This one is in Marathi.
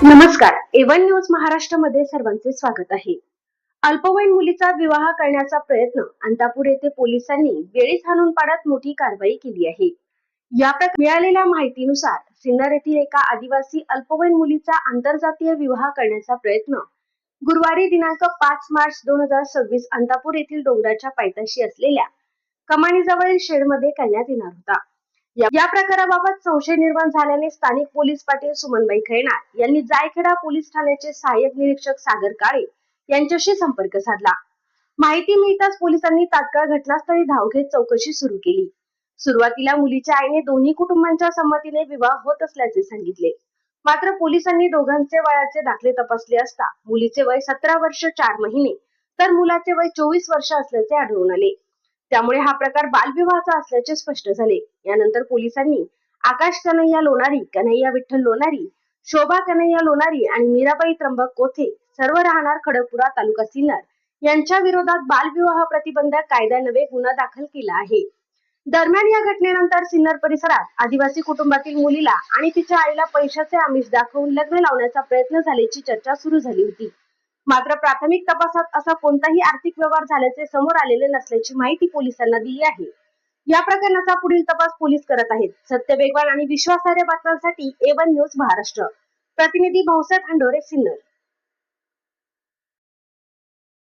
नमस्कार, A1 न्यूज महाराष्ट्रामध्ये सर्वांचे स्वागत आहे. अल्पवयीन मुलीचा विवाह करण्याचा प्रयत्न अंतापूर येथे पोलिसांनी वेळीच हाणून पाडत मोठी कारवाई केली आहे. या मिळालेल्या माहितीनुसार सिन्नर येथील एका आदिवासी अल्पवयीन मुलीचा आंतरजातीय विवाह करण्याचा प्रयत्न गुरुवारी दिनांक 5 मार्च 2026 अंतापूर येथील डोंगराच्या पायथ्याशी असलेल्या कमानीजवळील शेडमध्ये करण्यात येणार होता. या प्रकाराबाबत संशय निर्माण झाल्याने स्थानिक पोलीस पाटील सुमनबाई खैनार यांनी जायखेडा पोलीस ठाण्याचे सहाय्यक निरीक्षक सागर काळे यांच्याशी संपर्क साधला. माहिती मिळताच पोलिसांनी तात्काळ घटनास्थळी धाव घेत चौकशी सुरू केली. सुरुवातीला मुलीच्या आईने दोन्ही कुटुंबांच्या संमतीने विवाह होत असल्याचे सांगितले. मात्र पोलिसांनी दोघांचे वयाचे दाखले तपासले असता मुलीचे वय 17 वर्ष 4 महिने तर मुलाचे वय 24 वर्ष असल्याचे आढळून आले. त्यामुळे हा प्रकार बालविवाहाचा असल्याचे स्पष्ट झाले. यानंतर पोलिसांनी आकाश कन्हैया लोणारी, कन्हैया विठ्ठल लोणारी, शोभा कन्हैया लोणारी आणि मीराबाई त्र्यंबक कोथे सर्व राहणार खडकपुरा तालुका सिन्नर यांच्या विरोधात बालविवाह प्रतिबंधक कायद्यान्वये गुन्हा दाखल केला आहे. दरम्यान या घटनेनंतर सिन्नर परिसरात आदिवासी कुटुंबातील मुलीला आणि तिच्या आईला पैशाचे आमिष दाखवून लग्न लावण्याचा प्रयत्न झाल्याची चर्चा सुरू झाली होती. मात्र प्राथमिक तपासात असा कोणताही आर्थिक व्यवहार झाल्याचे समोर आलेले नसल्याची माहिती पोलिसांना दिली आहे. या प्रकरणाचा पुढील तपास पोलीस करत आहेत. सत्य, वेगवान आणि विश्वासार्ह बातम्यांसाठी A1 न्यूज महाराष्ट्र प्रतिनिधी भाऊसाहेब हंडोरे, सिन्नर.